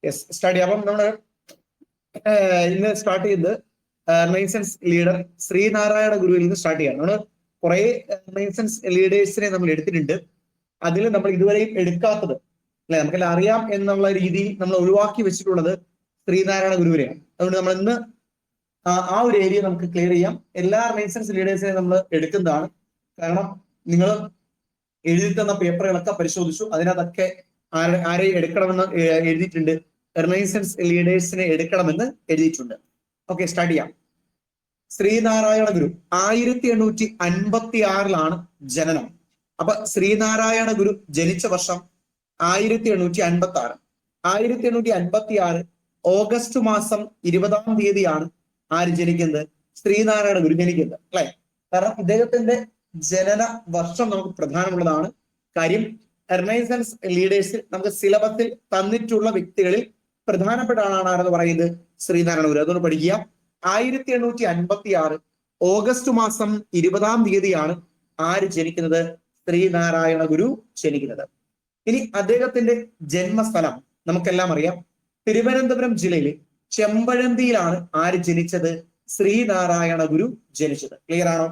Yes, study. അപ്പം നമ്മള് ഇന്ന് സ്റ്റാർട്ട് ചെയ്തത് റിനൈസൻസ് ലീഡർ ശ്രീനാരായണ ഗുരുവിൽ നിന്ന് സ്റ്റാർട്ട് ചെയ്യാണ്. നമ്മള് കുറെ റിനൈസൻസ് ലീഡേഴ്സിനെ നമ്മൾ എടുത്തിട്ടുണ്ട്. അതിൽ നമ്മൾ ഇതുവരെയും എടുക്കാത്തത് അല്ലെ, നമുക്കെല്ലാം അറിയാം എന്നുള്ള രീതിയിൽ നമ്മൾ ഒഴിവാക്കി വെച്ചിട്ടുള്ളത് ശ്രീനാരായണ ഗുരുവിനെയാണ്. അതുകൊണ്ട് നമ്മൾ ഇന്ന് ആ ഒരു ഏരിയ നമുക്ക് ക്ലിയർ ചെയ്യാം. എല്ലാ റിനൈസൻസ് ലീഡേഴ്സിനെയും നമ്മൾ എടുക്കുന്നതാണ്. കാരണം നിങ്ങൾ എഴുതി തന്ന പേപ്പറുകളൊക്കെ പരിശോധിച്ചു, അതിനകത്തൊക്കെ ആരെ എടുക്കണമെന്ന് എഴുതിയിട്ടുണ്ട്. റിനൈസൻസ് ലീഡേഴ്സിനെ എടുക്കണമെന്ന് എഴുതിയിട്ടുണ്ട്. ഓക്കെ, സ്റ്റാർട്ട് ചെയ്യാം. ശ്രീനാരായണ ഗുരു 1856 ജനനം. അപ്പൊ ശ്രീനാരായണ ഗുരു ജനിച്ച വർഷം 1856. 1856 ഓഗസ്റ്റ് മാസം 20-ാം തീയതിയാണ് ആര് ജനിക്കുന്നത്? ശ്രീനാരായണ ഗുരു ജനിക്കുന്നത്, അല്ലെ? കാരണം ഇദ്ദേഹത്തിന്റെ ജനന വർഷം നമുക്ക് പ്രധാനമുള്ളതാണ്. കാര്യം റിനൈസൻസ് ലീഡേഴ്സ് നമുക്ക് സിലബസിൽ തന്നിട്ടുള്ള വ്യക്തികളിൽ പ്രധാനപ്പെട്ട ആളാണ് ആരെന്ന് പറയുന്നത് ശ്രീനാരായണ ഗുരു. അതുകൊണ്ട് പഠിക്കുക. 1856 ഓഗസ്റ്റ് മാസം 20-ാം തീയതിയാണ് ആര് ജനിക്കുന്നത്? ശ്രീനാരായണ ഗുരു ജനിക്കുന്നത്. ഇനി അദ്ദേഹത്തിന്റെ ജന്മസ്ഥലം നമുക്കെല്ലാം അറിയാം. തിരുവനന്തപുരം ജില്ലയിലെ ചെമ്പഴന്തിയിലാണ് ആര് ജനിച്ചത്? ശ്രീനാരായണ ഗുരു ജനിച്ചത്. ക്ലിയർ ആണോ?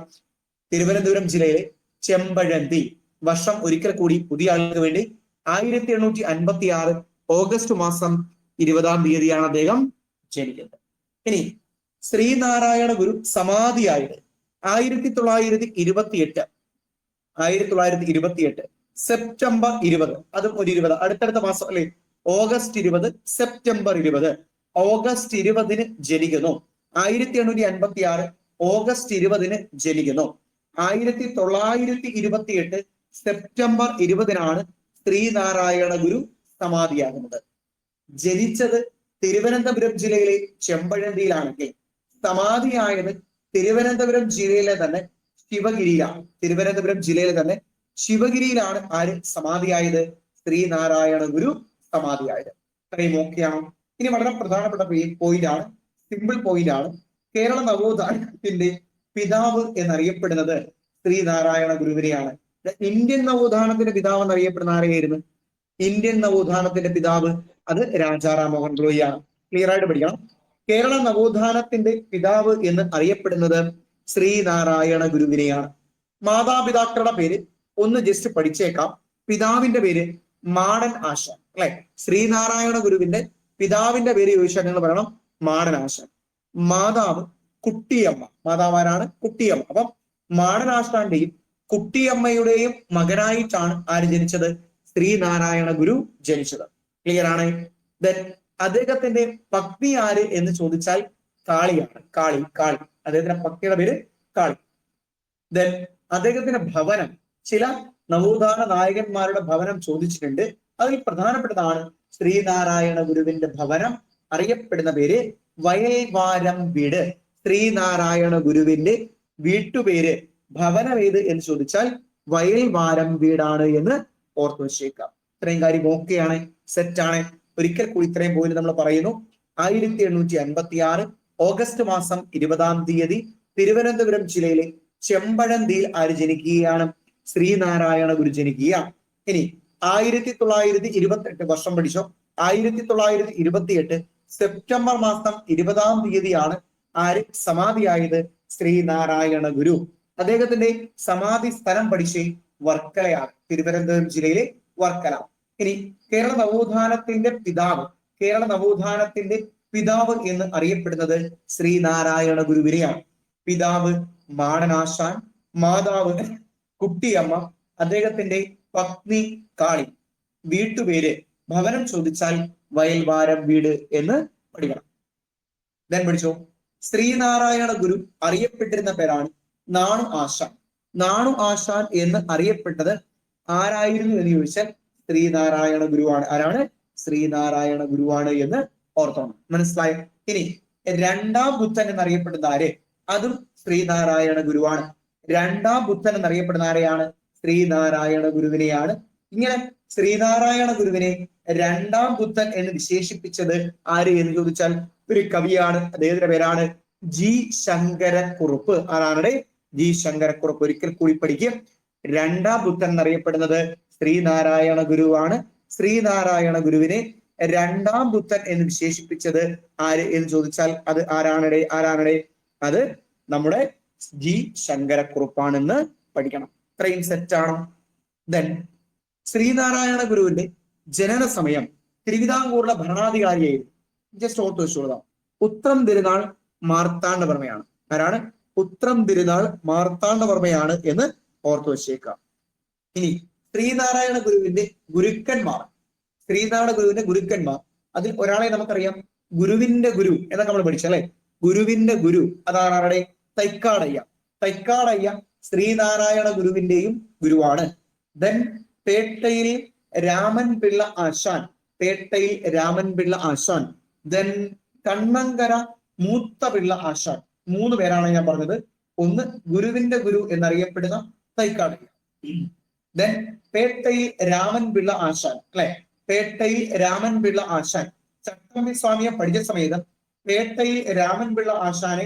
തിരുവനന്തപുരം ജില്ലയിലെ ചെമ്പഴന്തി. വർഷം ഒരിക്കൽ കൂടി പുതിയ ആളുകൾക്ക് വേണ്ടി 1856 ഓഗസ്റ്റ് മാസം 20-ാം തീയതിയാണ് അദ്ദേഹം ജനിക്കുന്നത്. ഇനി ശ്രീനാരായണ ഗുരു സമാധിയായത് 1928 സെപ്റ്റംബർ 20. അതും ഒരു 20, അടുത്തടുത്ത മാസം അല്ലെ. August 20, September 20. ഓഗസ്റ്റ് 20-ന് ജനിക്കുന്നു. 1856 ഓഗസ്റ്റ് 20-ന് ജനിക്കുന്നു. 1928 സെപ്റ്റംബർ 20-നാണ് ശ്രീനാരായണ ഗുരു സമാധിയാകുന്നത്. ജനിച്ചത് തിരുവനന്തപുരം ജില്ലയിലെ ചെമ്പഴന്തിയിലാണെങ്കിൽ സമാധിയായത് തിരുവനന്തപുരം ജില്ലയിലെ തന്നെ ശിവഗിരിയിലാണ്. തിരുവനന്തപുരം ജില്ലയിലെ തന്നെ ശിവഗിരിയിലാണ് ആര് സമാധിയായത്? ശ്രീനാരായണ ഗുരു സമാധിയായത്. ഇത്രയും ഓക്കെയാണോ? ഇനി വളരെ പ്രധാനപ്പെട്ട പോയിന്റ് ആണ്, സിമ്പിൾ പോയിന്റ് ആണ്. കേരള നവോത്ഥാനത്തിന്റെ പിതാവ് എന്നറിയപ്പെടുന്നത് ശ്രീനാരായണ ഗുരുവിനെയാണ്. ഇന്ത്യൻ നവോത്ഥാനത്തിന്റെ പിതാവ് എന്നറിയപ്പെടുന്ന ആരെയായിരുന്നു? ഇന്ത്യൻ നവോത്ഥാനത്തിന്റെ പിതാവ് അത് രാജാ റാംമോഹൻ റോയിയാണ്. ക്ലിയർ ആയിട്ട് പഠിക്കണം. കേരള നവോത്ഥാനത്തിന്റെ പിതാവ് എന്ന് അറിയപ്പെടുന്നത് ശ്രീനാരായണ ഗുരുവിനെയാണ്. മാതാപിതാക്കളുടെ പേര് ഒന്ന് ജസ്റ്റ് പഠിച്ചേക്കാം. പിതാവിന്റെ പേര് മാടൻ ആശാൻ, അല്ലെ? ശ്രീനാരായണ ഗുരുവിന്റെ പിതാവിന്റെ പേര് ചോദിച്ചാൽ നിങ്ങൾ പറയണം മാടൻ ആശാൻ. മാതാവ് കുട്ടിയമ്മ. മാതാവ് ആരാണ്? കുട്ടിയമ്മ. അപ്പം മാടൻ ആശാന്റെയും കുട്ടിയമ്മയുടെയും മകനായിട്ടാണ് ആര് ജനിച്ചത്? ശ്രീനാരായണ ഗുരു ജനിച്ചത്. ക്ലിയർ ആണ്? ദെൻ അദ്ദേഹത്തിന്റെ പത്നി ആര് എന്ന് ചോദിച്ചാൽ കാളിയാണ്. കാളി. അദ്ദേഹത്തിന്റെ പത്നിയുടെ പേര് കാളി. ദെൻ അദ്ദേഹത്തിന്റെ ഭവനം, ചില നവോത്ഥാന നായകന്മാരുടെ ഭവനം ചോദിച്ചിട്ടുണ്ട്. അതിൽ പ്രധാനപ്പെട്ടതാണ് ശ്രീനാരായണ ഗുരുവിന്റെ ഭവനം. അറിയപ്പെടുന്ന പേര് വയൽവാരം വീട്. ശ്രീനാരായണ ഗുരുവിന്റെ വീട്ടുപേര് ഭവനം ഏത് എന്ന് ചോദിച്ചാൽ വയൽവാരം വീടാണ് എന്ന് ഓർത്തു വെച്ചേക്കാം. ഇത്രയും കാര്യം ഓക്കെയാണ്, സെറ്റാണ്. ഒരിക്കൽ കൂടി ഇത്രയും പോയിന്റ് നമ്മൾ പറയുന്നു. 1856 ഓഗസ്റ്റ് മാസം 20-ാം തീയതി തിരുവനന്തപുരം ജില്ലയിലെ ചെമ്പഴന്തിയിൽ ആര് ജനിക്കുകയാണ്? ശ്രീനാരായണ ഗുരു ജനിക്കുകയാണ്. ഇനി 1928 വർഷം പഠിച്ചോ. 1928 സെപ്റ്റംബർ മാസം 20-ാം തീയതിയാണ് ആര് സമാധിയായത്? ശ്രീനാരായണ ഗുരു. അദ്ദേഹത്തിന്റെ സമാധി സ്ഥലം പഠിച്ചേ വർക്കലയാണ്, തിരുവനന്തപുരം ജില്ലയിലെ വർക്കല. ഇനി കേരള നവോത്ഥാനത്തിന്റെ പിതാവ് എന്ന് അറിയപ്പെടുന്നത് ശ്രീനാരായണ ഗുരുവിനെയാണ്. പിതാവ് മാടനാശാൻ, മാതാവ് കുട്ടിയമ്മ, അദ്ദേഹത്തിന്റെ പത്നി കാളി, വീട്ടുപേര്, ഭവനം ചോദിച്ചാൽ വയൽവാരം വീട് എന്ന് പഠിക്കണം. ദെൻ പഠിച്ചോ. ശ്രീനാരായണ ഗുരു അറിയപ്പെട്ടിരുന്ന പേരാണ് നാണു ആശാൻ. നാണു ആശാൻ എന്ന് അറിയപ്പെട്ടത് ആരായിരുന്നു എന്ന് ചോദിച്ചാൽ ശ്രീനാരായണ ഗുരുവാണ്. ആരാണ്? ശ്രീനാരായണ ഗുരുവാണ് എന്ന് ഓർത്തോണം. മനസ്സിലായോ? ഇനി രണ്ടാം ബുദ്ധൻ എന്നറിയപ്പെടുന്ന ആര്? അതും ശ്രീനാരായണ ഗുരുവാണ്. രണ്ടാം ബുദ്ധൻ എന്നറിയപ്പെടുന്ന ആരെയാണ്? ശ്രീനാരായണ ഗുരുവിനെയാണ്. ഇങ്ങനെ ശ്രീനാരായണ ഗുരുവിനെ രണ്ടാം ബുദ്ധൻ എന്ന് വിശേഷിപ്പിച്ചത് ആര് എന്ന് ചോദിച്ചാൽ ഒരു കവിയാണ്. അദ്ദേഹത്തിന്റെ പേരാണ് ജി ശങ്കരക്കുറുപ്പ്. ആരാണ്? ജി ശങ്കരക്കുറുപ്പ്. ഒരിക്കൽ കൂടി പഠിക്കും. രണ്ടാം ബുദ്ധൻ എന്നറിയപ്പെടുന്നത് ശ്രീനാരായണ ഗുരുവാണ്. ശ്രീനാരായണ ഗുരുവിനെ രണ്ടാം ബുദ്ധൻ എന്ന് വിശേഷിപ്പിച്ചത് ആര് എന്ന് ചോദിച്ചാൽ അത് ആരാണടെ? അത് നമ്മുടെ ജി ശങ്കരക്കുറുപ്പാണെന്ന് പഠിക്കണം. ഇത്രയും സെറ്റാണോ? ദെൻ ശ്രീനാരായണ ഗുരുവിന്റെ ജനന സമയം തിരുവിതാംകൂറിലെ ഭരണാധികാരിയായിരുന്നു. ജസ്റ്റ് ഓർത്ത് വെച്ചോളാം. ഉത്രം തിരുനാൾ മാർത്താണ്ഡവർമ്മയാണ്. ആരാണ്? ഉത്രം തിരുനാൾ മാർത്താണ്ഡവർമ്മയാണ് എന്ന് ഓർത്തു വെച്ചേക്കാം. ഇനി ശ്രീനാരായണ ഗുരുവിന്റെ ഗുരുക്കന്മാർ, അതിൽ ഒരാളെ നമുക്കറിയാം, ഗുരുവിന്റെ ഗുരു എന്നൊക്കെ നമ്മൾ പഠിച്ചല്ലേ. ഗുരുവിന്റെ ഗുരു അതാണ് തൈക്കാടയ്യ ശ്രീനാരായണ ഗുരുവിന്റെയും ഗുരുവാണ്. ദെൻ പേട്ടയിൽ രാമൻ പിള്ള ആശാൻ, ദെൻ കണ്ണങ്കര മൂത്ത പിള്ള ആശാൻ. 3 പേരാണ് ഞാൻ പറഞ്ഞത്. ഒന്ന് ഗുരുവിന്റെ ഗുരു എന്നറിയപ്പെടുന്ന തൈക്കാടയ്യ, ദെൻ പേട്ടയിൽ രാമൻ പിള്ള ആശാൻ അല്ലെ. പേട്ടയിൽ രാമൻ പിള്ള ആശാൻ ചട്ടമ്പി സ്വാമിയെ പഠിച്ച സമയത്ത് പേട്ടയിൽ രാമൻ പിള്ള ആശാനെ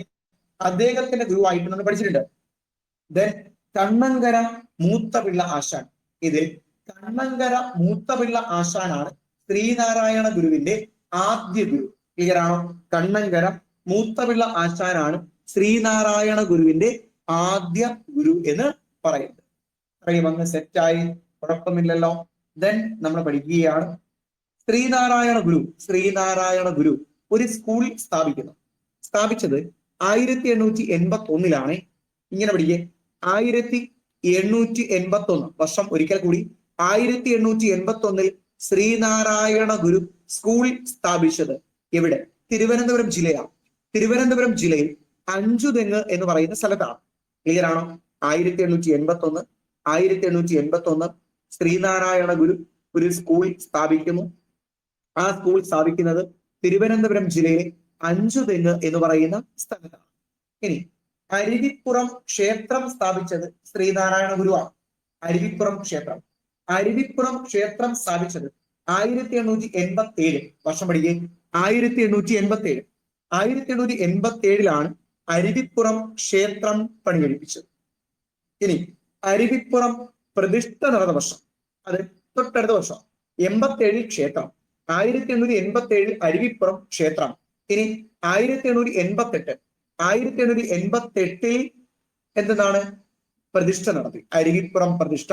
അദ്ദേഹത്തിന്റെ ഗുരുവായിട്ട് നമ്മൾ പഠിച്ചിട്ടുണ്ട്. ദെൻ കണ്ണങ്കര മൂത്ത പിള്ള ആശാൻ. ഇതിൽ കണ്ണങ്കര മൂത്ത പിള്ള ആശാനാണ് ശ്രീനാരായണ ഗുരുവിന്റെ ആദ്യ ഗുരു. ക്ലിയർ ആണോ? കണ്ണങ്കര മൂത്ത പിള്ള ആശാനാണ് ശ്രീനാരായണ ഗുരുവിന്റെ ആദ്യ ഗുരു എന്ന് പറയുന്നത്. അത്രയും അങ്ങ് സെറ്റായി, കുഴപ്പമില്ലല്ലോ. ദെൻ നമ്മൾ പഠിക്കുകയാണ് ശ്രീനാരായണ ഗുരു ഒരു സ്കൂൾ സ്ഥാപിച്ചത് 1881 ഇങ്ങനെ പഠിക്കേ, 1881 വർഷം. ഒരിക്കൽ കൂടി 1881 ശ്രീനാരായണ ഗുരു സ്കൂൾ സ്ഥാപിച്ചത് എവിടെ? തിരുവനന്തപുരം ജില്ലയിൽ അഞ്ചുതെങ്ങ് എന്ന് പറയുന്ന സ്ഥലത്താണ്. ക്ലിയർ ആണോ? 1881 ശ്രീനാരായണ ഗുരു ഒരു സ്കൂൾ സ്ഥാപിക്കുന്നു. ആ സ്കൂൾ സ്ഥാപിക്കുന്നത് തിരുവനന്തപുരം ജില്ലയിലെ അഞ്ചുതെങ്ങ് എന്ന് പറയുന്ന സ്ഥലത്താണ്. ഇനി അരുവിപ്പുറം ക്ഷേത്രം സ്ഥാപിച്ചത് ശ്രീനാരായണ ഗുരുവാണ്. അരുവിപ്പുറം ക്ഷേത്രം സ്ഥാപിച്ചത് 1887 വർഷം പഠിക്കുക. 1887 അരുവിപ്പുറം ക്ഷേത്രം പണികഴിപ്പിച്ചത്. ഇനി അരുവിപ്പുറം പ്രതിഷ്ഠ നടന്ന വർഷം, അത് തൊട്ടടുത്ത വർഷം 87 ക്ഷേത്രം. 1887 അരുവിപ്പുറം ക്ഷേത്രം. ഇനി 1888 എന്താണ്? പ്രതിഷ്ഠ നടത്തി. അരുവിപ്പുറം പ്രതിഷ്ഠ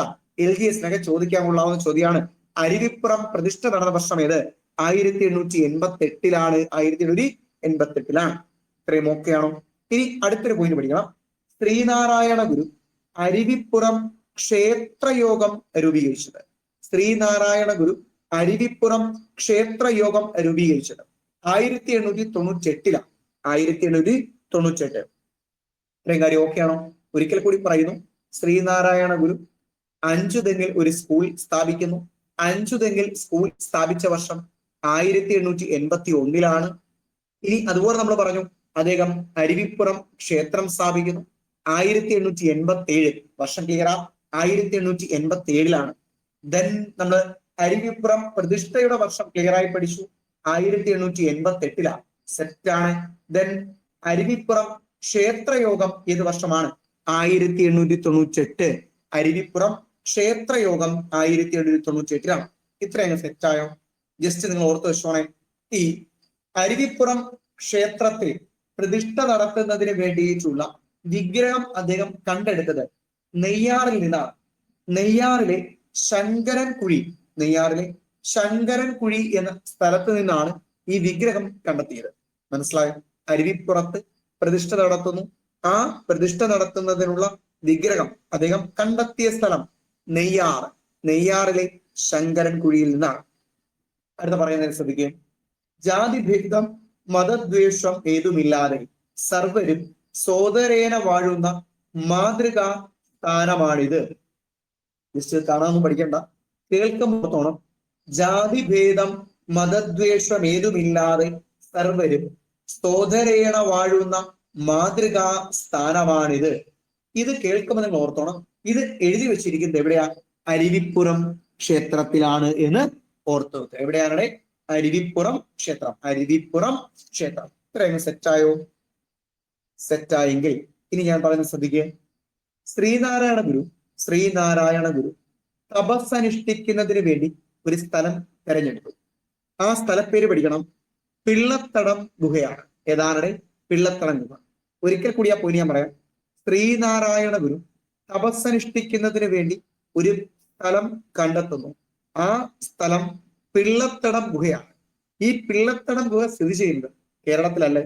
LGS ചോദിക്കാനുള്ള ചോദ്യമാണ്. അരുവിപ്പുറം പ്രതിഷ്ഠ നടന്ന വർഷം ഏത്? 1888. 1888. ഇത്രയും ഓക്കെയാണോ? ഇനി അടുത്തൊരു പോയിന്റ് പഠിക്കണം. ശ്രീനാരായണ ഗുരു അരുവിപ്പുറം ക്ഷേത്രയോഗം രൂപീകരിച്ചത്. ശ്രീനാരായണ ഗുരു അരുവിപ്പുറം ക്ഷേത്രയോഗം രൂപീകരിച്ചത് 1898. 1898. ഇത്രയും കാര്യം ഓക്കെയാണോ? ഒരിക്കൽ കൂടി പറയുന്നു. ശ്രീനാരായണ ഗുരു അഞ്ചുതെങ്ങിൽ ഒരു സ്കൂൾ സ്ഥാപിക്കുന്നു. അഞ്ചുതെങ്ങിൽ സ്കൂൾ സ്ഥാപിച്ച വർഷം 1881. ഇനി അതുപോലെ നമ്മൾ പറഞ്ഞു അദ്ദേഹം അരുവിപ്പുറം ക്ഷേത്രം സ്ഥാപിക്കുന്നു 1887 വർഷം. ക്ലിയർ? 1887. ദെൻ നമ്മൾ അരുവിപ്പുറം പ്രതിഷ്ഠയുടെ വർഷം ക്ലിയർ ആയി പഠിച്ചു. 1888. സെറ്റാണ്. ദെൻ അരുവിപ്പുറം ക്ഷേത്രയോഗം ഏത് വർഷമാണ്? 1898. അരുവിപ്പുറം ക്ഷേത്രയോഗം 1898. ഇത്രയും സെറ്റായോ? ജസ്റ്റ് നിങ്ങൾ ഓർത്ത് വെച്ചോണേ. ഈ അരുവിപ്പുറം ക്ഷേത്രത്തിൽ പ്രതിഷ്ഠ നടത്തുന്നതിന് വേണ്ടിയിട്ടുള്ള വിഗ്രഹം അദ്ദേഹം കണ്ടെടുത്തത് നെയ്യാറിൽ നിന്നാണ്. നെയ്യാറിലെ ശങ്കരൻകുഴി എന്ന സ്ഥലത്ത് നിന്നാണ് ഈ വിഗ്രഹം കണ്ടെത്തിയത്. മനസ്സിലായോ? അരുവിപ്പുറത്ത് പ്രതിഷ്ഠ നടത്തുന്നു. ആ പ്രതിഷ്ഠ നടത്തുന്നതിനുള്ള വിഗ്രഹം അദ്ദേഹം കണ്ടെത്തിയ സ്ഥലം നെയ്യാറിലെ ശങ്കരൻകുഴിയിൽ നിന്നാണ്. അടുത്ത പറയുന്നതിന് ശ്രദ്ധിക്കുക. ജാതിഭേദം മതദ്വേഷം ഏതുമില്ലാതെ സർവരും സോദരേന വാഴുന്ന മാതൃകാ സ്ഥാനമാണിത്. ജസ്റ്റ് കാണാനൊന്നും പഠിക്കണ്ട, കേൾക്കുമ്പോത്തോണം. ജാതിഭേദം മതദ്വേഷം ഏതുമില്ലാതെ സർവരും സോദരേണ വാഴുന്ന മാതൃകാ സ്ഥാനമാണിത്. ഇത് കേൾക്കുമ്പോൾ നിങ്ങൾ ഓർത്തോണം. ഇത് എഴുതി വെച്ചിരിക്കുന്നത് എവിടെയാ? അരുവിപ്പുറം ക്ഷേത്രത്തിലാണ് എന്ന് ഓർത്തു വെക്കുക. എവിടെയാണ്? അരുവിപ്പുറം ക്ഷേത്രം. ഇത്രയും സെറ്റായോ? സെറ്റായെങ്കിൽ ഇനി ഞാൻ പറയുന്നത് ശ്രദ്ധിക്കുക. ശ്രീനാരായണ ഗുരു തപസ്സനുഷ്ഠിക്കുന്നതിന് വേണ്ടി ഒരു സ്ഥലം തെരഞ്ഞെടുത്തു. ആ സ്ഥലപ്പേര് പഠിക്കണം. പിള്ളത്തടം ഗുഹയാണ്. ഏതാണ്? പിള്ളത്തടം ഗുഹ. ഒരിക്കൽ കൂടി ആ പോയിന്റ് ഞാൻ പറയാം. ശ്രീനാരായണ ഗുരു തപസ്സനുഷ്ഠിക്കുന്നതിന് വേണ്ടി ഒരു സ്ഥലം കണ്ടെത്തുന്നു. ആ സ്ഥലം പിള്ളത്തടം ഗുഹയാണ്. ഈ പിള്ളത്തടം ഗുഹ സ്ഥിതി ചെയ്യുന്നത് കേരളത്തിലല്ലേ,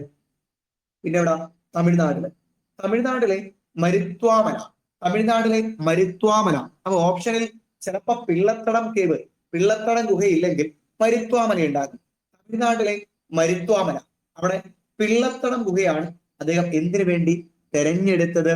പിന്നെ എവിടെ? തമിഴ്നാട്ടില്. തമിഴ്നാട്ടിലെ മരുത്വാമല. തമിഴ്നാട്ടിലെ മരുത്വാമല. അപ്പൊ ഓപ്ഷനിൽ ചിലപ്പോ പിള്ളത്തടം കേവ്, പിള്ളത്തടം ഗുഹയില്ലെങ്കിൽ മരുത്വാമല ഉണ്ടാകും. തമിഴ്നാട്ടിലെ മരുത്വാമല, അവിടെ പിള്ളത്തടം ഗുഹയാണ് അദ്ദേഹം എന്തിനു വേണ്ടി തെരഞ്ഞെടുത്തത്?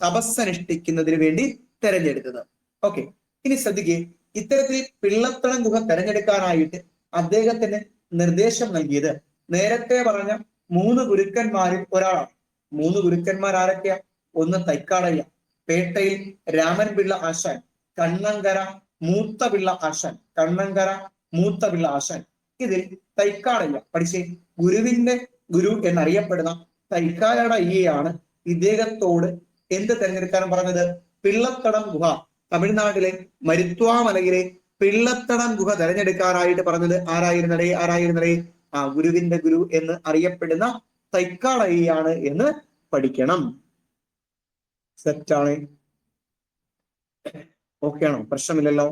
തപസ്സനുഷ്ഠിക്കുന്നതിന് വേണ്ടി തെരഞ്ഞെടുത്തത്. ഓക്കെ, ഇനി ശ്രദ്ധിക്കുക. ഇത്തരത്തിൽ പിള്ളത്തടം ഗുഹ തെരഞ്ഞെടുക്കാനായിട്ട് അദ്ദേഹത്തിന് നിർദ്ദേശം നൽകിയത് നേരത്തെ പറഞ്ഞ 3 ഗുരുക്കന്മാരിൽ ഒരാളാണ്. 3 ഗുരുക്കന്മാർ ആരൊക്കെയാ? ഒന്ന് തൈക്കാടയ്യ, പേട്ടയിൽ രാമൻപിള്ള ആശാൻ, കണ്ണങ്കര മൂത്തപിള്ള ആശാൻ. കണ്ണങ്കര മൂത്തപിള്ള ആശാൻ. ഇതിൽ തൈക്കാടയ്യ പഠിച്ചേ. ഗുരുവിന്റെ ഗുരു എന്നറിയപ്പെടുന്ന തൈക്കാടയ്യയാണ് ഇദ്ദേഹത്തോട് എന്ത് തെരഞ്ഞെടുക്കാനും പറഞ്ഞത്? പിള്ളത്തടം ഗുഹ, തമിഴ്നാട്ടിലെ മരുത്വാമലയിലെ പിള്ളത്തടം ഗുഹ തെരഞ്ഞെടുക്കാനായിട്ട് പറഞ്ഞത് ആരായിരുന്നടേ? ഗുരുവിന്റെ ഗുരു എന്ന് അറിയപ്പെടുന്ന തൈക്കാടയ്യയാണ് എന്ന് പഠിക്കണം. സെറ്റാണ്. ഓക്കെ ആണോ? പ്രശ്നമില്ലല്ലോ.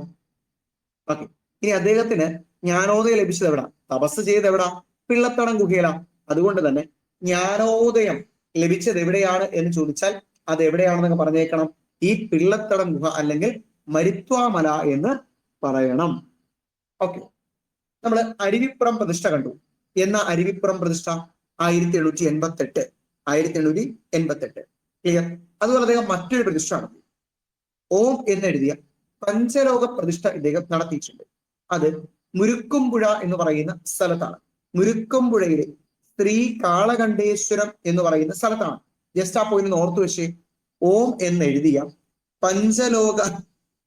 ഓക്കെ, ഇനി അദ്ദേഹത്തിന് ജ്ഞാനോദയം ലഭിച്ചത് എവിടാ? തപസ് ചെയ്ത് എവിടാ? പിള്ളത്തടം ഗുഹയിലാ. അതുകൊണ്ട് തന്നെ ജ്ഞാനോദയം ലഭിച്ചത് എവിടെയാണ് എന്ന് ചോദിച്ചാൽ അത് എവിടെയാണെന്നൊക്കെ പറഞ്ഞേക്കണം. ഈ പിള്ളത്തടം ഗുഹ അല്ലെങ്കിൽ മരുത്വാമല എന്ന് പറയണം. ഓക്കെ, നമ്മൾ അരുവിപ്പുറം പ്രതിഷ്ഠ കണ്ടു. എന്ന അരുവിപ്പുറം പ്രതിഷ്ഠ 1888. 1888. ക്ലിയർ? അതുപോലെ അദ്ദേഹം മറ്റൊരു പ്രതിഷ്ഠ നടത്തി. ഓം എന്നെഴുതിയ പഞ്ചലോക പ്രതിഷ്ഠ ഇദ്ദേഹം നടത്തിയിട്ടുണ്ട്. അത് മുരുക്കുംപുഴ എന്ന് പറയുന്ന സ്ഥലത്താണ്. മുരുക്കുംപുഴയിലെ ശ്രീ കാളകണ്ഠേശ്വരം എന്ന് പറയുന്ന സ്ഥലത്താണ്. ജസ്റ്റ് ആ പോയിന്റ് ഓർത്തു വെച്ചേ. ഓം എന്നെഴുതിയ പഞ്ചലോക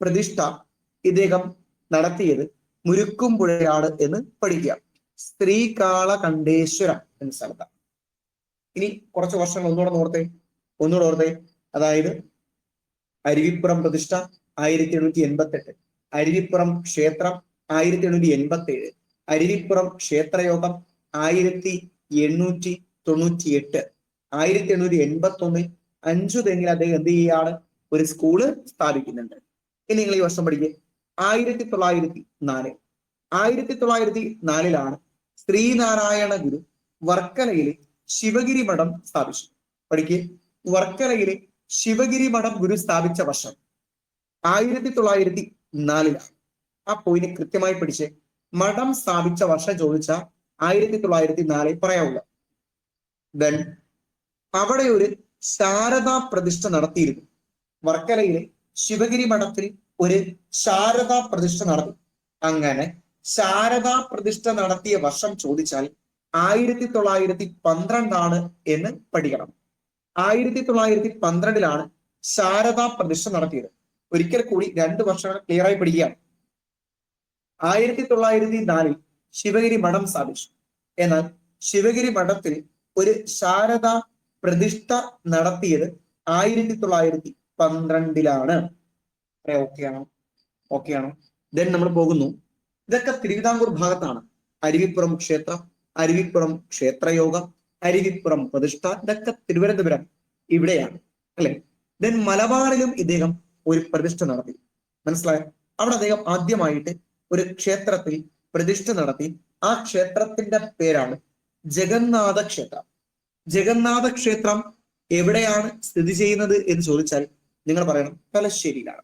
പ്രതിഷ്ഠ ഇദ്ദേഹം നടത്തിയത് മുരുക്കുംപുഴയാണ് എന്ന് പഠിക്കുക. ശ്രീകാളകണ്ഠേശ്വരം എന്ന സ്ഥലത്താണ്. ഇനി കുറച്ച് വർഷങ്ങൾ ഒന്നുകൂടെ ഓർത്തേ. അതായത് അരുവിപ്പുറം പ്രതിഷ്ഠ 1888, അരുവിപ്പുറം ക്ഷേത്രം 1887, അരുവിപ്പുറം ക്ഷേത്രയോഗം 1898, 1881 അഞ്ചുതെങ്ങിൽ അദ്ദേഹം എന്ത് ചെയ്യാണ്? ഒരു സ്കൂള് സ്ഥാപിക്കുന്നുണ്ട്. ഇനി നിങ്ങൾ ഈ വർഷം പഠിക്കുക. 1904. 1904 ശ്രീനാരായണ ഗുരു വർക്കലയിലെ ശിവഗിരി മഠം സ്ഥാപിച്ചു. പഠിക്കുക. വർക്കലയിലെ ശിവഗിരി മഠം ഗുരു സ്ഥാപിച്ച വർഷം 1904. ആ പോയിന്റ് കൃത്യമായി പഠിച്ച് മഠം സ്ഥാപിച്ച വർഷം ചോദിച്ചാൽ 1904 പറയാവുള്ള. ദെൻ അവിടെ ഒരു ശാരദാ പ്രതിഷ്ഠ നടത്തിയിരുന്നു. വർക്കലയിലെ ശിവഗിരി മഠത്തിൽ ഒരു ശാരദാ പ്രതിഷ്ഠ നടത്തി. അങ്ങനെ ശാരദാ പ്രതിഷ്ഠ നടത്തിയ വർഷം ചോദിച്ചാൽ 1912 എന്ന് പഠിക്കണം. 1912 ശാരദാ പ്രതിഷ്ഠ നടത്തിയത്. ഒരിക്കൽ കൂടി 2 വർഷങ്ങൾ ക്ലിയർ ആയി പഠിക്കുകയാണ്. 1904 ശിവഗിരി മഠം സ്ഥാപിച്ചു. എന്നാൽ ശിവഗിരി മഠത്തിൽ ഒരു ശാരദാ പ്രതിഷ്ഠ നടത്തിയത് 1912. ഓക്കെ ആണോ? ദെൻ നമ്മൾ പോകുന്നു. ഇതൊക്കെ തിരുവിതാംകൂർ ഭാഗത്താണ്. അരുവിപ്പുറം ക്ഷേത്രം, അരുവിപ്പുറം ക്ഷേത്രയോഗം, അരുവിപ്പുറം പ്രതിഷ്ഠ, ഇതൊക്കെ തിരുവനന്തപുരം ഇവിടെയാണ് അല്ലെ. ദെൻ മലബാറിലും ഇദ്ദേഹം ഒരു പ്രതിഷ്ഠ നടത്തി. മനസ്സിലായോ? അവിടെ അദ്ദേഹം ആദ്യമായിട്ട് ഒരു ക്ഷേത്രത്തിൽ പ്രതിഷ്ഠ നടത്തി. ആ ക്ഷേത്രത്തിന്റെ പേരാണ് ജഗന്നാഥ ക്ഷേത്രം. ജഗന്നാഥ ക്ഷേത്രം എവിടെയാണ് സ്ഥിതി ചെയ്യുന്നത് എന്ന് ചോദിച്ചാൽ നിങ്ങൾ പറയണം തലശ്ശേരിയിലാണ്.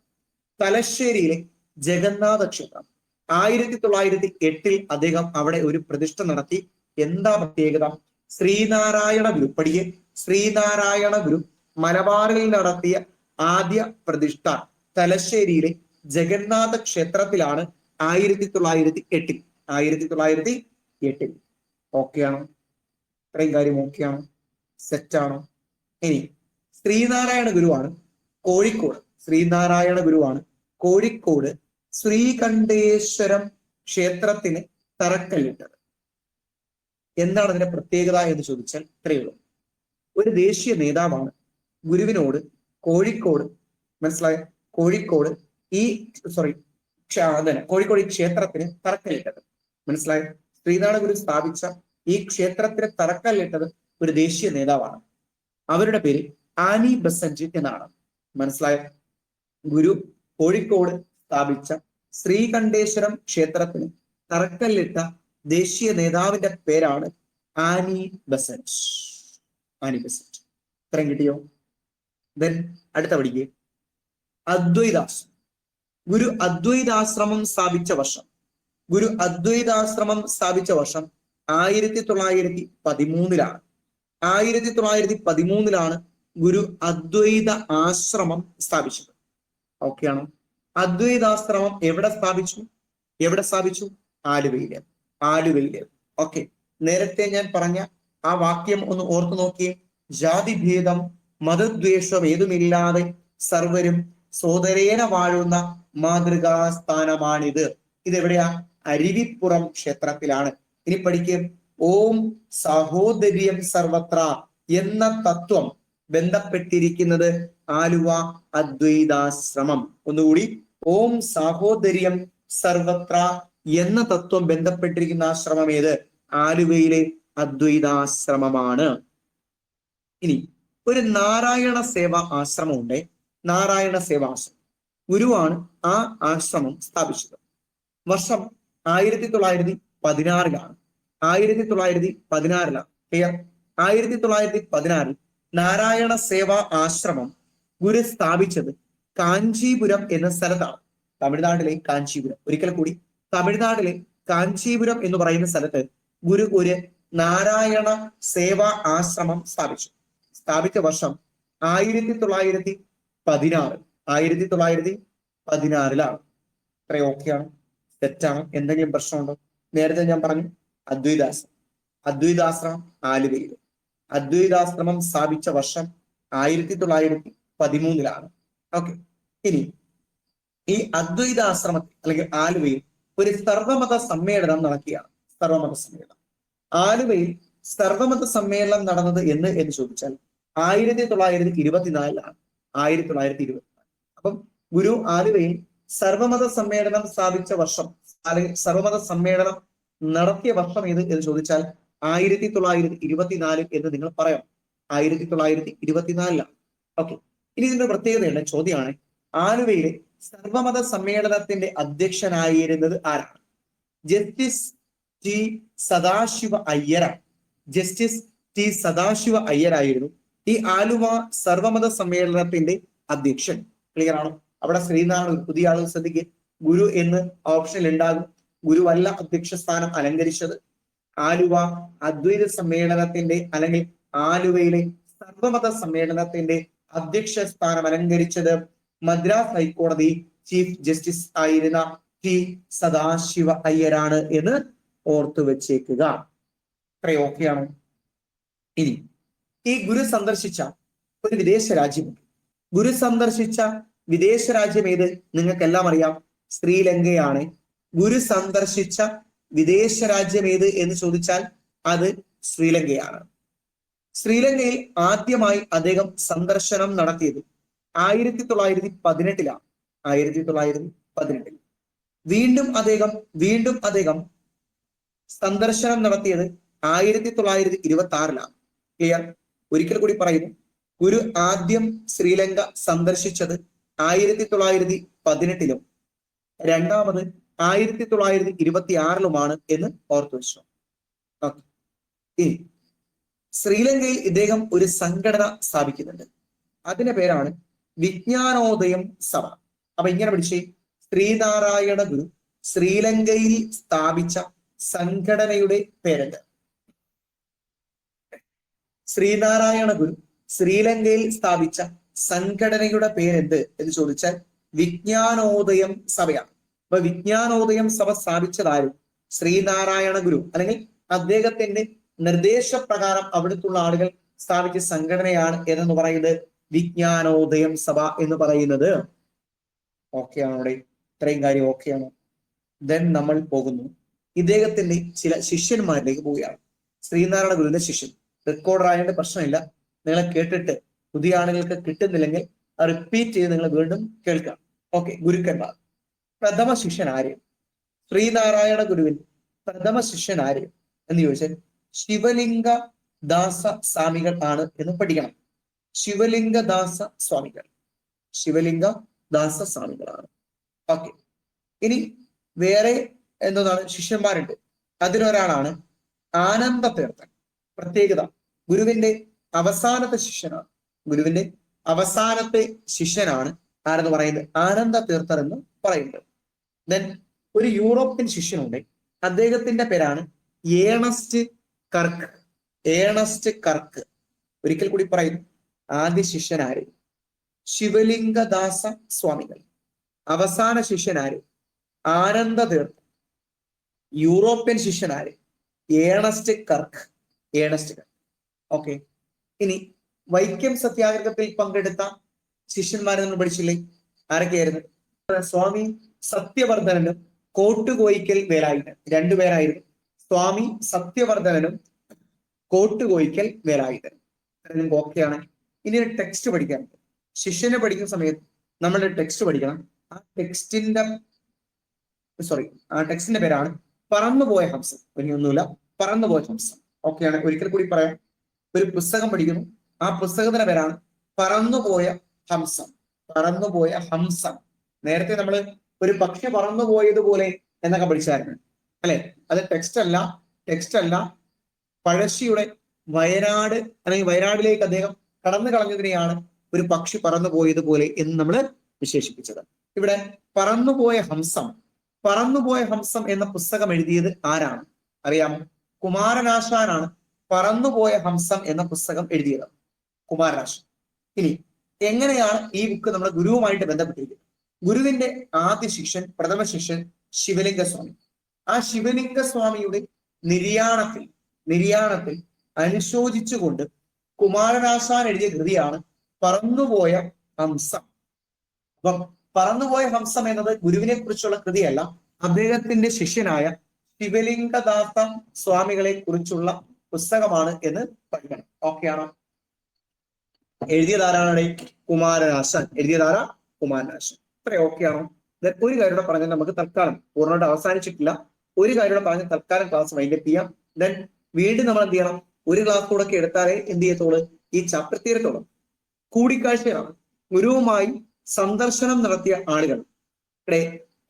തലശ്ശേരിയിലെ ജഗന്നാഥ ക്ഷേത്രം 1908 അദ്ദേഹം അവിടെ ഒരു പ്രതിഷ്ഠ നടത്തി. എന്താ പ്രത്യേകത? ശ്രീനാരായണ ഗുരു പഠിയെ. ശ്രീനാരായണ ഗുരു മലബാറിൽ നടത്തിയ ആദ്യ പ്രതിഷ്ഠ തലശ്ശേരിയിലെ ജഗന്നാഥ ക്ഷേത്രത്തിലാണ് 1908. 1908. ഓക്കെ ആണോ? ഇത്രയും കാര്യം ഓക്കെ ആണോ? സെറ്റാണോ? ഇനി ശ്രീനാരായണ ഗുരുവാണ് കോഴിക്കോട്. ശ്രീനാരായണ ഗുരുവാണ് കോഴിക്കോട് ശ്രീകണ്ഠേശ്വരം ക്ഷേത്രത്തിന് തറക്കല്ലിട്ടത്. എന്താണ് അതിന്റെ പ്രത്യേകത എന്ന് ചോദിച്ചാൽ ഇത്രയേ ഉള്ളൂ. ഒരു ദേശീയ നേതാവാണ് ഗുരുവിനോട് കോഴിക്കോട്, മനസ്സിലായ, കോഴിക്കോട് ഈ കോഴിക്കോട് ഈ ക്ഷേത്രത്തിന് തറക്കല്ലിട്ടത്. മനസ്സിലായ? ശ്രീനാരായണ ഗുരു സ്ഥാപിച്ച ഈ ക്ഷേത്രത്തിന് തറക്കല്ലിട്ടത് ഒരു ദേശീയ നേതാവാണ്. അവരുടെ പേര് ആനി ബസന്റ് എന്നാണ്. മനസ്സിലായോ? ഗുരു കോഴിക്കോട് സ്ഥാപിച്ച ശ്രീകണ്ഠേശ്വരം ക്ഷേത്രത്തിന് തറക്കല്ലിട്ട ദേശീയ നേതാവിന്റെ പേരാണ് ആനി ബസന്റ്. Annie Besant. ഇത്രയും കിട്ടിയോ? ദെൻ അടുത്ത പഠിക്ക്. അദ്വൈതാശ്രമം. ഗുരു അദ്വൈതാശ്രമം സ്ഥാപിച്ച വർഷം, ഗുരു അദ്വൈതാശ്രമം സ്ഥാപിച്ച വർഷം 1913 1913 ഗുരു അദ്വൈത ആശ്രമം സ്ഥാപിച്ചത്. ഓക്കെയാണോ? അദ്വൈതാശ്രമം എവിടെ സ്ഥാപിച്ചു? എവിടെ സ്ഥാപിച്ചു? ആലുവയില്. ആലുവയില്. ഓക്കെ. നേരത്തെ ഞാൻ പറഞ്ഞ ആ വാക്യം ഒന്ന് ഓർത്തു നോക്കിയേ. ജാതിഭേദം മതദ്വേഷം ഏതുമില്ലാതെ സർവരും സോദരേന വാഴുന്ന മാതൃകാസ്ഥാനമാണിത്. ഇതെവിടെയാ? അരുവിപ്പുറം ക്ഷേത്രത്തിലാണ്. ഇനി പഠിക്കുക. ഓം സാഹോദര്യം സർവത്ര എന്ന തത്വം ബന്ധപ്പെട്ടിരിക്കുന്നത് ആലുവ അദ്വൈതാശ്രമം. ഒന്നുകൂടി. ഓം സാഹോദര്യം സർവത്ര എന്ന തത്വം ബന്ധപ്പെട്ടിരിക്കുന്ന ആശ്രമം ഏത്? ആലുവയിലെ അദ്വൈതാശ്രമമാണ്. ഇനി ഒരു നാരായണ സേവാ ആശ്രമമുണ്ട്. നാരായണ സേവാശ്രമം. ഗുരുവാണ് ആ ആശ്രമം സ്ഥാപിച്ചത്. വർഷം 1916 1916 ക്ലിയർ? 1916 നാരായണ സേവാ ആശ്രമം ഗുരു സ്ഥാപിച്ചത് കാഞ്ചീപുരം എന്ന സ്ഥലത്താണ്. തമിഴ്നാട്ടിലെ കാഞ്ചീപുരം. ഒരിക്കൽ കൂടി, തമിഴ്നാട്ടിലെ കാഞ്ചീപുരം എന്ന് പറയുന്ന സ്ഥലത്ത് ഗുരു ഒരു നാരായണ സേവാ ആശ്രമം സ്ഥാപിച്ചു. സ്ഥാപിച്ച വർഷം 1916 1916 ഇത്രയും ഓക്കെയാണ്? തെറ്റാണ്? എന്തെങ്കിലും പ്രശ്നമുണ്ടോ? നേരത്തെ ഞാൻ പറഞ്ഞു അദ്വൈതാശ്രമം. അദ്വൈതാശ്രമം ആലുവയിൽ. അദ്വൈതാശ്രമം സ്ഥാപിച്ച വർഷം 1913 ഓക്കെ. ഇനി ഈ അദ്വൈതാശ്രമത്തിൽ അല്ലെങ്കിൽ ആലുവയിൽ ഒരു സർവമത സമ്മേളനം നടക്കുകയാണ്. സർവമത സമ്മേളനം. ആലുവയിൽ സർവമത സമ്മേളനം നടന്നത് എന്ന് ചോദിച്ചാൽ 1924 1924. അപ്പം ഗുരു ആലുവയിൽ സർവമത സമ്മേളനം സ്ഥാപിച്ച വർഷം അല്ലെങ്കിൽ സർവമത സമ്മേളനം നടത്തിയ വർഷം ഏത് എന്ന് ചോദിച്ചാൽ 1924 എന്ന് നിങ്ങൾ പറയാം. 1924. ഓക്കെ. ഇനി ഇതിന്റെ പ്രത്യേകതയുള്ള ചോദ്യമാണ്, ആലുവയിലെ സർവമത സമ്മേളനത്തിന്റെ അധ്യക്ഷനായിരുന്നത് ആരാണ്? ജസ്റ്റിസ് ടി സദാശിവ അയ്യരാണ്. ജസ്റ്റിസ് ടി സദാശിവ അയ്യരായിരുന്നു ഈ ആലുവ സർവമത സമ്മേളനത്തിന്റെ അധ്യക്ഷൻ. ക്ലിയർ ആണോ? അവിടെ ശ്രീനാരായണ പുതിയ ആളുകൾ ശ്രദ്ധിക്കുക. ഗുരു എന്ന് ഓപ്ഷനിൽ ഉണ്ടാകും. ഗുരുവല്ല അധ്യക്ഷ സ്ഥാനം അലങ്കരിച്ചത്. ആലുവ അദ്വൈത സമ്മേളനത്തിന്റെ അല്ലെങ്കിൽ ആലുവയിലെ സർവമത സമ്മേളനത്തിന്റെ അധ്യക്ഷ സ്ഥാനം അലങ്കരിച്ചത് മദ്രാസ് ഹൈക്കോടതി ചീഫ് ജസ്റ്റിസ് ആയിരുന്ന ടി സദാശിവ അയ്യരാണ് എന്ന് ഓർത്തു വെച്ചേക്കുക. അത്രയും ഓക്കെയാണോ? ഇനി ഈ ഗുരു സന്ദർശിച്ച ഒരു വിദേശ രാജ്യമുണ്ട്. ഗുരു സന്ദർശിച്ച വിദേശ രാജ്യം ഏത്? നിങ്ങൾക്കെല്ലാം അറിയാം, ശ്രീലങ്കയാണ്. ഗുരു സന്ദർശിച്ച വിദേശ രാജ്യം ഏത് എന്ന് ചോദിച്ചാൽ അത് ശ്രീലങ്കയാണ്. ശ്രീലങ്കയിൽ ആദ്യമായി അദ്ദേഹം സന്ദർശനം നടത്തിയത് 1918 1918. വീണ്ടും അദ്ദേഹം സന്ദർശനം നടത്തിയത് 1926. ക്ലിയർ? ഒരിക്കൽ കൂടി പറയുന്നു. ഗുരു ആദ്യം ശ്രീലങ്ക സന്ദർശിച്ചത് 1918 രണ്ടാമത് 1926 എന്ന് ഓർത്തു വെച്ചു. ഓക്കെ. ഇനി ശ്രീലങ്കയിൽ ഇദ്ദേഹം ഒരു സംഘടന സ്ഥാപിക്കുന്നുണ്ട്. അതിന്റെ പേരാണ് വിജ്ഞാനോദയം സഭ. അപ്പൊ ഇങ്ങനെ പഠിച്ചേ. ശ്രീനാരായണ ഗുരു ശ്രീലങ്കയിൽ സ്ഥാപിച്ച സംഘടനയുടെ പേരെന്ത്? ശ്രീനാരായണ ഗുരു ശ്രീലങ്കയിൽ സ്ഥാപിച്ച സംഘടനയുടെ പേരെന്ത് എന്ന് ചോദിച്ചാൽ വിജ്ഞാനോദയം സഭയാണ്. അപ്പൊ വിജ്ഞാനോദയം സഭ സ്ഥാപിച്ചതാരും ശ്രീനാരായണ ഗുരു അല്ലെങ്കിൽ അദ്ദേഹത്തിന്റെ നിർദ്ദേശപ്രകാരം അവിടുത്തുള്ള ആളുകൾ സ്ഥാപിച്ച സംഘടനയാണ് ഏതെന്ന് പറയുന്നത് വിജ്ഞാനോദയം സഭ എന്ന് പറയുന്നത്. ഓക്കെയാണോ? അവിടെ ഇത്രയും കാര്യം ഓക്കെയാണോ? ദെൻ നമ്മൾ പോകുന്നു ഇദ്ദേഹത്തിന്റെ ചില ശിഷ്യന്മാരിലേക്ക് പോവുകയാണ്. ശ്രീനാരായണ ഗുരുവിന്റെ ശിഷ്യൻ. റെക്കോർഡർ ആയതിന്റെ പ്രശ്നമില്ല. നിങ്ങളെ കേട്ടിട്ട് പുതിയ ആളുകൾക്ക് കിട്ടുന്നില്ലെങ്കിൽ റിപ്പീറ്റ് ചെയ്ത് നിങ്ങൾ വീണ്ടും കേൾക്കാം. ഓക്കെ. ഗുരുക്കന്മാർ. പ്രഥമ ശിഷ്യൻ ആര്? ശ്രീനാരായണ ഗുരുവിൻ പ്രഥമ ശിഷ്യൻ ആര് എന്ന് ചോദിച്ചാൽ ശിവലിംഗ ദാസ സ്വാമികൾ ആണ് എന്ന് പഠിക്കണം. ശിവലിംഗദാസ സ്വാമികൾ, ശിവലിംഗ ദാസ സ്വാമികളാണ്. ഓക്കെ. ഇനി വേറെ എന്താണ് ശിഷ്യന്മാരുണ്ട്. അതിലൊരാളാണ് ആനന്ദ തീർത്ഥൻ. പ്രത്യേകത, ഗുരുവിന്റെ അവസാനത്തെ ശിഷ്യനാണ്. ഗുരുവിന്റെ അവസാനത്തെ ശിഷ്യനാണ് ആരെന്ന് പറയുന്നത് ആനന്ദ തീർത്ഥർ എന്ന് പറയുന്നത്. ദെൻ ഒരു യൂറോപ്യൻ ശിഷ്യനുണ്ട്. അദ്ദേഹത്തിന്റെ പേരാണ് ഏണസ്റ്റ് കർക്ക്. ഏണസ്റ്റ് കർക്ക്. ഒരിക്കൽ കൂടി പറയുന്നു, ആദ്യ ശിഷ്യനാര് ശിവലിംഗദാസ സ്വാമികൾ, അവസാന ശിഷ്യനാര് ആനന്ദ തീർത്ഥൻ, യൂറോപ്യൻ ശിഷ്യനാര് Ernest Kirk. Ernest Kirk. Okay. ഇനി വൈക്കം സത്യാഗ്രഹത്തിൽ പങ്കെടുത്ത ശിഷ്യന്മാരെ നമ്മൾ പഠിച്ചില്ലേ? ആരൊക്കെയായിരുന്നു? സ്വാമി സത്യവർദ്ധനനും കോട്ടുകോയിക്കൽ വേലായുധൻ. രണ്ടുപേരായിരുന്നു, സ്വാമി സത്യവർദ്ധനനും കോട്ടുകോയിക്കൽ വേലായുധൻ. ഓക്കെയാണ്. ഇനി ഒരു ടെക്സ്റ്റ് പഠിക്കാനുണ്ട്. ശിഷ്യനെ പഠിക്കുന്ന സമയത്ത് നമ്മളുടെ ടെക്സ്റ്റ് പഠിക്കണം. ആ ടെക്സ്റ്റിന്റെ പേരാണ് പറന്നുപോയ ഹംസം. ഇനിയൊന്നുമില്ല, പറന്നുപോയ ഹംസം. ഓക്കെയാണ്. ഒരിക്കൽ കൂടി പറയാം. ഒരു പുസ്തകം പഠിക്കുന്നു, ആ പുസ്തകത്തിന്റെ പേരാണ് പറന്നുപോയ ഹംസം. പറന്നുപോയ ഹംസം. നേരത്തെ നമ്മൾ ഒരു പക്ഷി പറന്നുപോയതുപോലെ എന്നൊക്കെ പഠിച്ചായിരുന്നു അല്ലെ? അത് ടെക്സ്റ്റ് അല്ല, പഴശ്ശിയുടെ വയനാട് അല്ലെങ്കിൽ വയനാടിലേക്ക് അദ്ദേഹം കടന്നു കളഞ്ഞതിനെയാണ് ഒരു പക്ഷി പറന്നു പോയതുപോലെ എന്ന് നമ്മൾ വിശേഷിപ്പിച്ചത്. ഇവിടെ പറന്നുപോയ ഹംസം, പറന്നുപോയ ഹംസം എന്ന പുസ്തകം എഴുതിയത് ആരാണ് അറിയാമോ? കുമാരനാശാനാണ് പറന്നുപോയ ഹംസം എന്ന പുസ്തകം എഴുതിയത്. കുമാരനാശാൻ. ഇനി എങ്ങനെയാണ് ഈ ബുക്ക് നമ്മുടെ ഗുരുവുമായിട്ട് ബന്ധപ്പെട്ടിരിക്കുന്നത്? ഗുരുവിന്റെ ആദ്യ ശിഷ്യൻ, പ്രഥമ ശിഷ്യൻ ശിവലിംഗ സ്വാമി. ആ ശിവലിംഗ സ്വാമിയുടെ നിര്യാണത്തിൽ അനുശോചിച്ചുകൊണ്ട് കുമാരനാശാൻ എഴുതിയ കൃതിയാണ് പറന്നുപോയ ഹംസം. അപ്പം പറന്നുപോയ ഹംസം എന്നത് ഗുരുവിനെ കുറിച്ചുള്ള കൃതിയല്ല, അദ്ദേഹത്തിന്റെ ശിഷ്യനായ ശിവലിംഗദാസ സ്വാമികളെ കുറിച്ചുള്ള പുസ്തകമാണ് എന്ന് പഠിക്കണം. ഓക്കെയാണോ? എഴുതിയതാരാണ്? കുമാരനാശാൻ. എഴുതിയതാരാ? കുമാരനാശാൻ. ഇത്ര ഓക്കെയാണോ? ഒരു കാര്യം പറഞ്ഞാൽ നമുക്ക് തൽക്കാലം പൂർണ്ണമായിട്ട് അവസാനിച്ചിട്ടില്ല. ഒരു കാര്യം പറഞ്ഞ് തൽക്കാലം ക്ലാസ് വൈൻഡപ്പ് ചെയ്യാം. ദെൻ വീണ്ടും നമ്മൾ എന്ത് ചെയ്യണം? ഒരു ക്ലാസ് കൂടെ ഒക്കെ എടുത്താലേ എന്ത് ചെയ്യത്തോളൂ, ഈ ചാപ്റ്റർ തീരത്തോളം. കൂടിക്കാഴ്ചയാണ്. ഗുരുവുമായി സന്ദർശനം നടത്തിയ ആളുകൾ. ഇവിടെ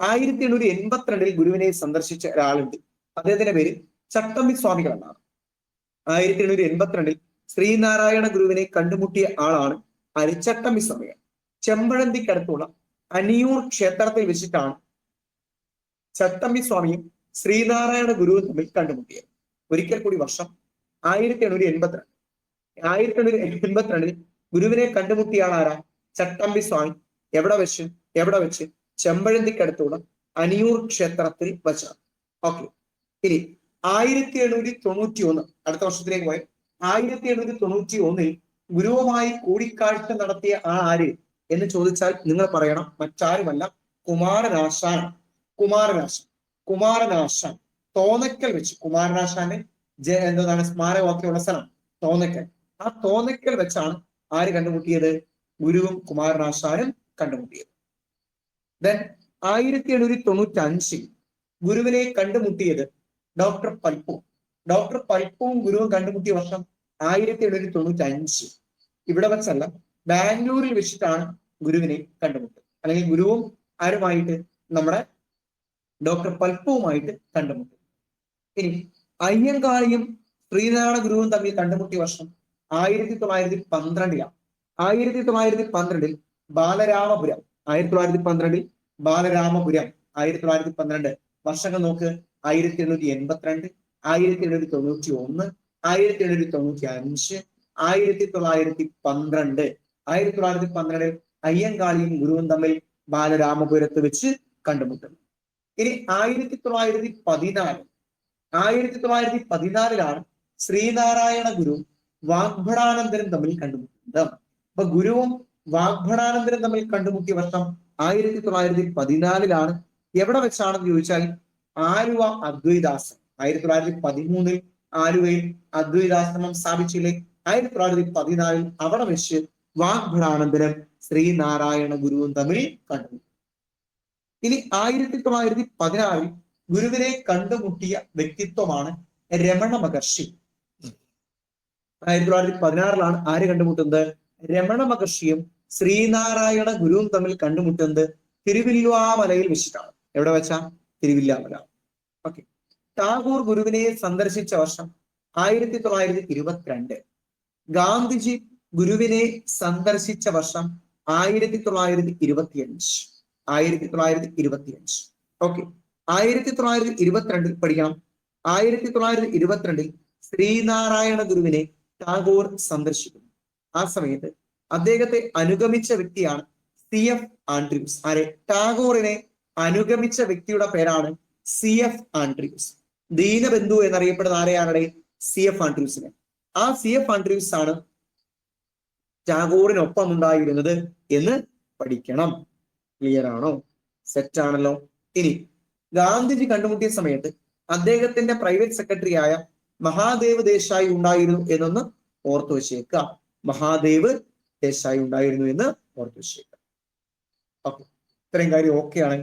1882 ഗുരുവിനെ സന്ദർശിച്ച ഒരാളുണ്ട്. അദ്ദേഹത്തിന്റെ പേര് ചട്ടമ്പി സ്വാമികൾ എന്നാണ്. 1882 ശ്രീനാരായണ ഗുരുവിനെ കണ്ടുമുട്ടിയ ആളാണ് ചട്ടമ്പി സ്വാമികൾ. ചെമ്പഴന്തിക്കടുത്തുള്ള അനിയൂർ ക്ഷേത്രത്തിൽ വെച്ചിട്ടാണ് ചട്ടമ്പി സ്വാമിയും ശ്രീനാരായണ ഗുരുവും തമ്മിൽ കണ്ടുമുട്ടിയത്. ഒരിക്കൽ കൂടി വർഷം 1882. 1882 ഗുരുവിനെ കണ്ടുമുട്ടിയ ആളാരാ? ചട്ടമ്പി സ്വാമി. എവിടെ വെച്ച്? ചെമ്പഴന്തിക്കടുത്തുള്ള അനിയൂർ ക്ഷേത്രത്തിൽ വെച്ചാണ്. ഓക്കെ. ഇനി 1891, അടുത്ത വർഷത്തിലേക്ക് പോയി. 1891 ഗുരുവുമായി കൂടിക്കാഴ്ച നടത്തിയ ആര് എന്ന് ചോദിച്ചാൽ നിങ്ങൾ പറയണം, മറ്റാരുമല്ല, കുമാരനാശാൻ. കുമാരനാശാൻ തോന്നക്കൽ വെച്ച്. കുമാരനാശാന്റെ എന്താണ് സ്മാരകമൊക്കെയുള്ള സ്ഥലം തോന്നക്കൽ. ആ തോന്നക്കൽ വെച്ചാണ് ആര് കണ്ടുമുട്ടിയത്? ഗുരുവും കുമാരനാശാനും കണ്ടുമുട്ടിയത്. ദെൻ 1895 ഗുരുവിനെ കണ്ടുമുട്ടിയത് ഡോക്ടർ പൽപ്പുവും ഗുരുവും കണ്ടുമുട്ടിയ വർഷം 1895. ഇവിടെ വെച്ചല്ല, ബാംഗ്ലൂരിൽ വെച്ചിട്ടാണ് ഗുരുവിനെ കണ്ടുമുട്ടുന്നത്. അല്ലെങ്കിൽ ഗുരുവും ആരുമായിട്ട്? നമ്മുടെ ഡോക്ടർ പൽപ്പുവുമായിട്ട് കണ്ടുമുട്ടും. ഇനി അയ്യങ്കാളിയും ശ്രീനാരായണ ഗുരുവും തമ്മിൽ കണ്ടുമുട്ടിയ വർഷം 1912. 1912 ബാലരാമപുരം. 1912 ബാലരാമപുരം. 1912 വർഷങ്ങൾ നോക്ക്. 1882, 1891, 1895, 1912. 1912 അയ്യങ്കാളിയും ഗുരുവും തമ്മിൽ ബാലരാമപുരത്ത് വെച്ച് കണ്ടുമുട്ടുന്നു. ഇനി 1914 ശ്രീനാരായണ ഗുരു വാഗ്ഭടാനന്ദനും തമ്മിൽ കണ്ടുമുട്ടുന്നത്. അപ്പൊ ഗുരുവും വാഗ്ഭടാനന്ദനും തമ്മിൽ കണ്ടുമുട്ടിയ വർഷം 1914. എവിടെ വെച്ചാണെന്ന് ചോദിച്ചാൽ ആലുവ അദ്വൈതാശ്രമം. 1913 ആലുവയിൽ അദ്വൈതാശ്രമം സ്ഥാപിച്ചില്ലേ? 1914 അവിടെ വെച്ച് വാഗ്ഭടാനന്ദനും ശ്രീനാരായണ ഗുരുവും തമ്മിൽ കണ്ടുമുട്ടി. ഇനി 1916 ഗുരുവിനെ കണ്ടുമുട്ടിയ വ്യക്തിത്വമാണ് രമണ മഹർഷി. 1916 ആര് കണ്ടുമുട്ടുന്നത്? രമണ മഹർഷിയും ശ്രീനാരായണ ഗുരുവും തമ്മിൽ കണ്ടുമുട്ടുന്നത് തിരുവില്വാമലയിൽ വെച്ചിട്ടാണ്. എവിടെ വെച്ചാ? തിരുവില്ലാമല. ഓക്കെ. ടാഗോർ ഗുരുവിനെ സന്ദർശിച്ച വർഷം 1922. ഗാന്ധിജി ഗുരുവിനെ സന്ദർശിച്ച വർഷം 1925. 1925. ഓക്കെ. 1922 പഠിക്കണം. 1922 ശ്രീനാരായണ ഗുരുവിനെ ടാഗോർ സന്ദർശിക്കുന്നു. ആ സമയത്ത് അദ്ദേഹത്തെ അനുഗമിച്ച വ്യക്തിയാണ് CF ആൻഡ്രൂസ്. ആരെ? ടാഗോറിനെ അനുഗമിച്ച വ്യക്തിയുടെ പേരാണ് CF ആൻഡ്രൂസ്. ദീനബന്ധു എന്നറിയപ്പെടുന്ന ആരെയാണ്? CF ആൻഡ്രൂസിനെ. ആ CF ആൻഡ്രൂസ് ആണ് ടാഗോറിനൊപ്പം ഉണ്ടായിരുന്നത് എന്ന് പഠിക്കണം. ക്ലിയർ ആണോ? സെറ്റ് ആണല്ലോ. ഇനി ഗാന്ധിജി കണ്ടുമുട്ടിയ സമയത്ത് അദ്ദേഹത്തിന്റെ പ്രൈവറ്റ് സെക്രട്ടറി ആയ മഹാദേവ് ദേശായി ഉണ്ടായിരുന്നു എന്നൊന്ന് ഓർത്തു വെച്ചേക്കുക. മഹാദേവ് ദേശായി ഉണ്ടായിരുന്നു എന്ന് ഓർത്തു വെച്ചേക്കുക. ഓക്കെ, ഇത്രയും കാര്യം ഓക്കെ ആണ്.